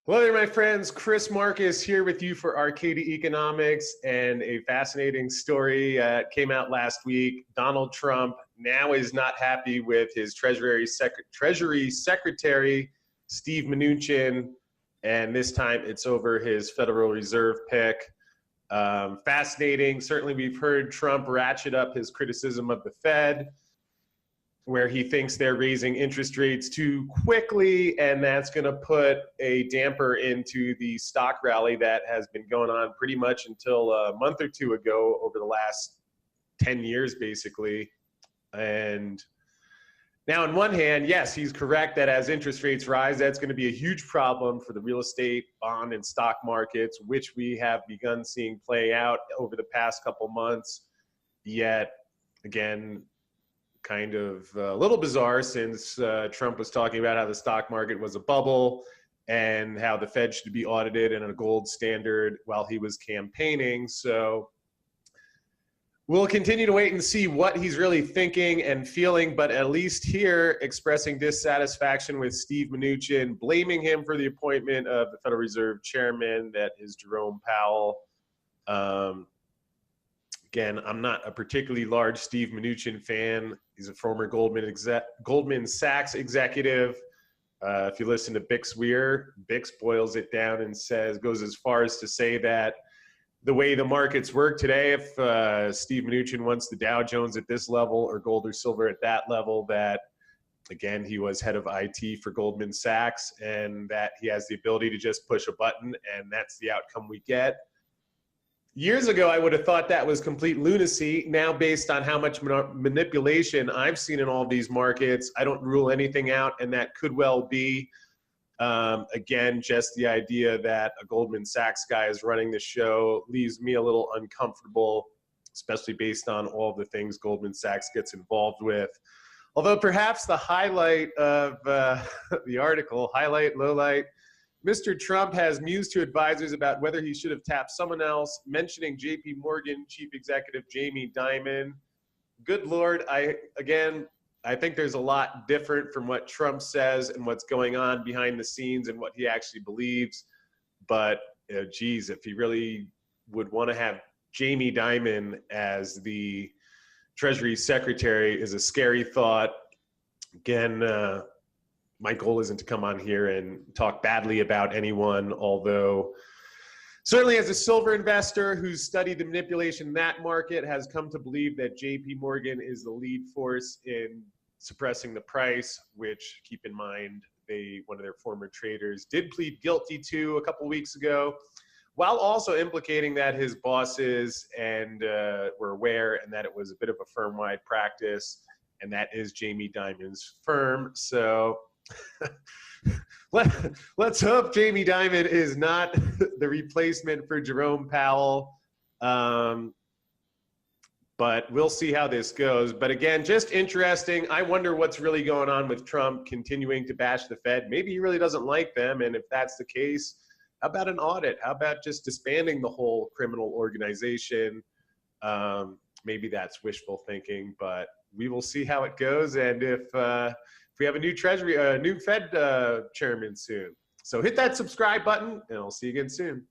Hello there, my friends. Chris Marcus here with you for Arcadia Economics, and a fascinating story came out last week. Donald Trump now is not happy with his Treasury Secretary Steve Mnuchin, and this time it's over his Federal Reserve pick. Fascinating. Certainly, we've heard Trump ratchet up his criticism of the Fed, where he thinks they're raising interest rates too quickly, and that's going to put a damper into the stock rally that has been going on pretty much until a month or two ago, over the last 10 years, basically. And now, on one hand, yes, he's correct that as interest rates rise, that's going to be a huge problem for the real estate, bond, and stock markets, which we have begun seeing play out over the past couple months. Yet, again, kind of a little bizarre, since Trump was talking about how the stock market was a bubble and how the Fed should be audited and a gold standard while he was campaigning. So we'll continue to wait and see what he's really thinking and feeling, but at least here expressing dissatisfaction with Steve Mnuchin, blaming him for the appointment of the Federal Reserve chairman, that is Jerome Powell. Again, I'm not a particularly large Steve Mnuchin fan. He's a former Goldman Sachs executive. If you listen to Bix Weir, Bix boils it down and goes as far as to say that the way the markets work today, if Steve Mnuchin wants the Dow Jones at this level or gold or silver at that level, that, again, he was head of IT for Goldman Sachs, and that he has the ability to just push a button and that's the outcome we get. Years ago, I would have thought that was complete lunacy. Now, based on how much manipulation I've seen in all of these markets, I don't rule anything out, and that could well be, again, just the idea that a Goldman Sachs guy is running the show leaves me a little uncomfortable, especially based on all the things Goldman Sachs gets involved with. Although perhaps the highlight of the article, highlight, lowlight, Mr. Trump has mused to advisors about whether he should have tapped someone else, mentioning JP Morgan Chief Executive Jamie Dimon. Good Lord, I think there's a lot different from what Trump says and what's going on behind the scenes and what he actually believes. But, geez, if he really would want to have Jamie Dimon as the Treasury Secretary is a scary thought. Again, my goal isn't to come on here and talk badly about anyone, although certainly as a silver investor who's studied the manipulation in that market, has come to believe that JP Morgan is the lead force in suppressing the price, which, keep in mind, one of their former traders did plead guilty to a couple weeks ago, while also implicating that his bosses were aware and that it was a bit of a firm-wide practice, and that is Jamie Dimon's firm. So let's hope Jamie Dimon is not the replacement for Jerome Powell. But we'll see how this goes. But again, just interesting. I wonder what's really going on with Trump continuing to bash the Fed. Maybe he really doesn't like them. And if that's the case, how about an audit? How about just disbanding the whole criminal organization? Maybe that's wishful thinking, but we will see how it goes. And if we have a new Fed chairman soon. So hit that subscribe button, and I'll see you again soon.